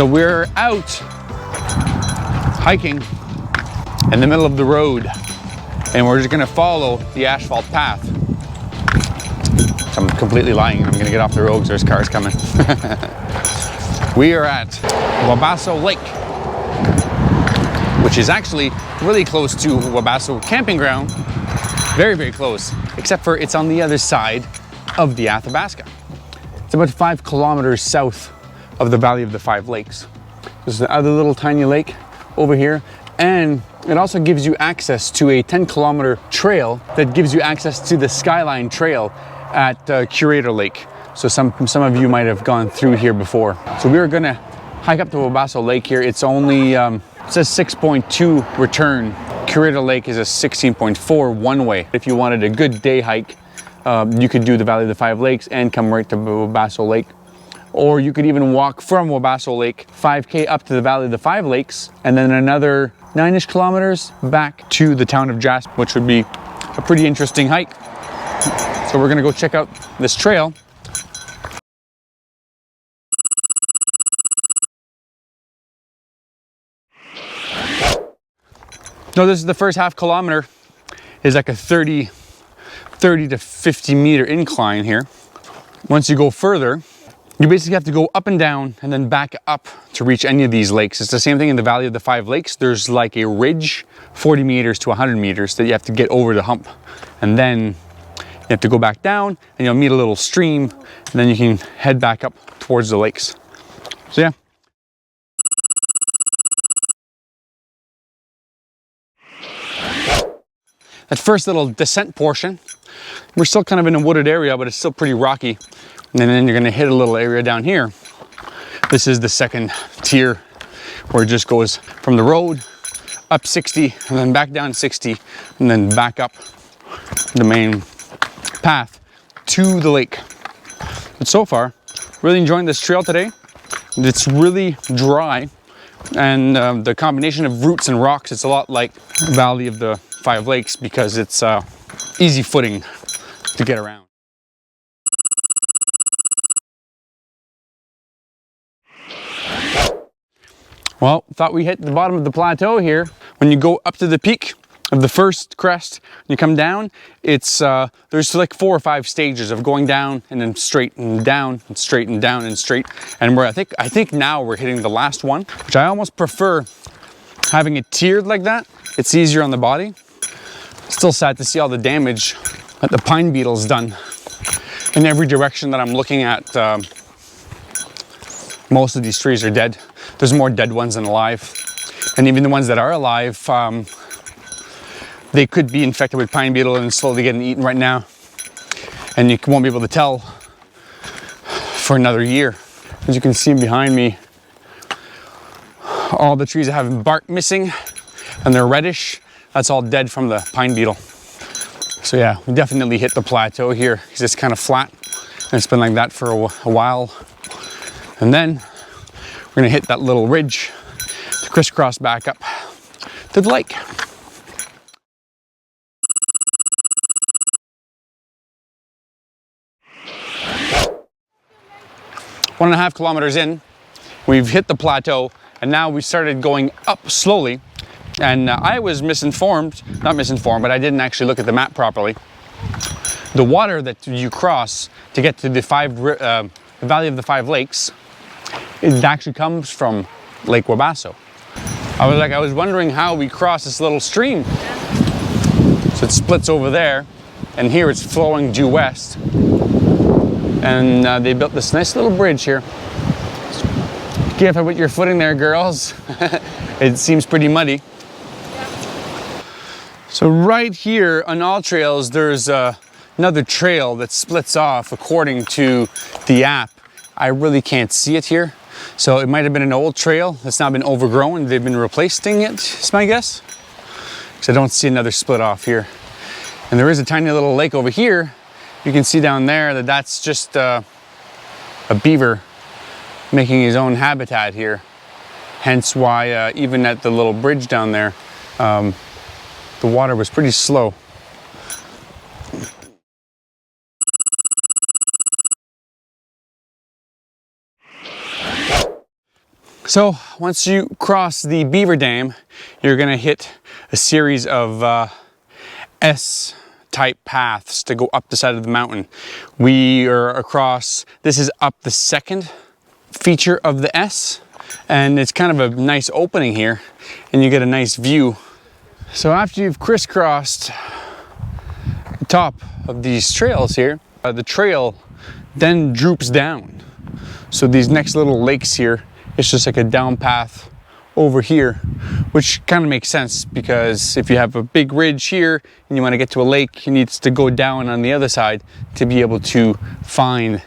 So we're out hiking in the middle of the road, and we're just gonna follow the asphalt path. I'm completely lying. I'm gonna get off the road because there's cars coming. We are at Wabasso Lake, which is actually really close to Wabasso camping ground. Very, very close, except for it's on the other side of the Athabasca. It's about 5 kilometers south of the Valley of the Five Lakes. There's another little tiny lake over here, and it also gives you access to a 10-kilometer trail that gives you access to the Skyline Trail at Kilometer Lake. So some of you might have gone through here before. So we're gonna hike up to Wabasso Lake here. It's only, it says 6.2 return. Kilometer Lake is a 16.4 one-way. If you wanted a good day hike, you could do the Valley of the Five Lakes and come right to Wabasso Lake. Or you could even walk from Wabasso Lake 5K up to the Valley of the Five Lakes, and then another 9-ish kilometers back to the town of Jasper, which would be a pretty interesting hike. So we're gonna go check out this trail. No, this is the first half kilometer. Is like a 30 to 50 meter incline here. Once you go further, you basically have to go up and down and then back up to reach any of these lakes. It's the same thing in the Valley of the Five Lakes. There's like a ridge, 40 meters to 100 meters that you have to get over the hump. And then you have to go back down and you'll meet a little stream, and then you can head back up towards the lakes. So yeah. That first little descent portion, we're still kind of in a wooded area, but it's still pretty rocky. And then you're gonna hit a little area down here. This is the second tier where it just goes from the road up 60 and then back down 60 and then back up the main path to the lake. But so far, really enjoying this trail today. It's really dry, and the combination of roots and rocks, it's a lot like Valley of the Five Lakes because it's easy footing to get around. Well, thought we hit the bottom of the plateau here. When you go up to the peak of the first crest, you come down, it's there's like 4 or 5 stages of going down and then straight and down and straight and down and straight. And I think now we're hitting the last one, which I almost prefer having it tiered like that. It's easier on the body. Still sad to see all the damage that the pine beetle's done in every direction that I'm looking at. Most of these trees are dead. There's more dead ones than alive. And even the ones that are alive, they could be infected with pine beetle and slowly getting eaten right now. And you won't be able to tell for another year. As you can see behind me, all the trees that have bark missing and they're reddish, that's all dead from the pine beetle. So yeah, we definitely hit the plateau here because it's kind of flat and it's been like that for a while. And then we're gonna hit that little ridge to crisscross back up to the lake. One and a half kilometers in, we've hit the plateau, and now we started going up slowly. And I was not misinformed, but I didn't actually look at the map properly. The water that you cross to get to the Valley of the Five Lakes, it actually comes from Lake Wabasso. I was wondering how we cross this little stream. So it splits over there, and here it's flowing due west. And they built this nice little bridge here. Be careful with your footing there, girls. It seems pretty muddy. So right here on All Trails, there's another trail that splits off according to the app. I really can't see it here. So it might have been an old trail that's now been overgrown. They've been replacing it, is my guess. Because I don't see another split off here. And there is a tiny little lake over here. You can see down there that's just a beaver making his own habitat here. Hence why even at the little bridge down there, the water was pretty slow. So once you cross the beaver dam, you're gonna hit a series of S-type paths to go up the side of the mountain. We are across, this is up the second feature of the S, and it's kind of a nice opening here, and you get a nice view. So after you've crisscrossed the top of these trails here, the trail then droops down. So these next little lakes here, it's just like a down path over here, which kind of makes sense because if you have a big ridge here and you want to get to a lake, you need to go down on the other side to be able to find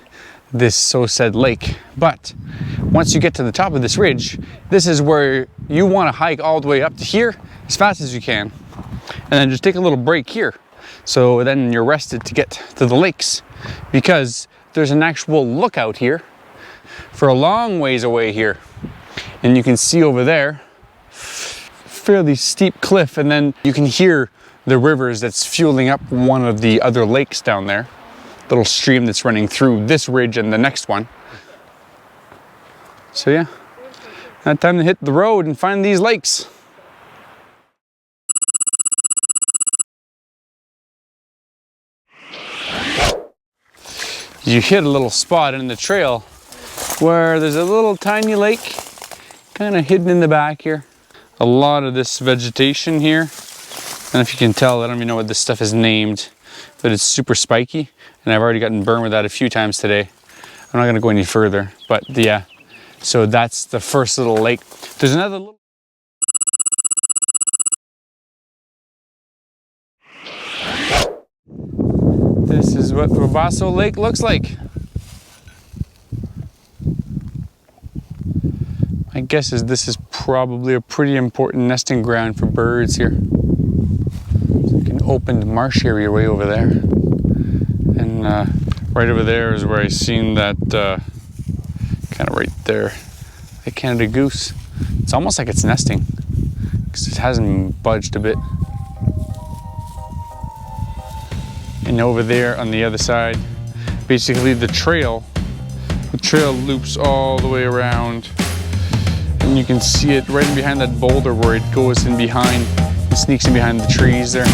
this so said lake. But once you get to the top of this ridge, this is where you want to hike all the way up to here as fast as you can, and then just take a little break here. So then you're rested to get to the lakes, because there's an actual lookout here for a long ways away here. And you can see over there, fairly steep cliff, and then you can hear the rivers that's fueling up one of the other lakes down there. Little stream that's running through this ridge and the next one. So yeah, now time to hit the road and find these lakes. You hit a little spot in the trail where there's a little tiny lake kind of hidden in the back here. A lot of this vegetation here, I don't know if you can tell, I don't even know what this stuff is named, but it's super spiky, and I've already gotten burned with that a few times today. I'm not gonna go any further, but yeah, so that's the first little lake. There's another little... This is what Wabasso Lake looks like. My guess is this is probably a pretty important nesting ground for birds here. It's like an opened marsh area way over there. And right over there is where I seen that, kind of right there, the Canada goose. It's almost like it's nesting, because it hasn't budged a bit. And over there on the other side, basically the trail loops all the way around. And you can see it right in behind that boulder where it goes in behind, it sneaks in behind the trees there.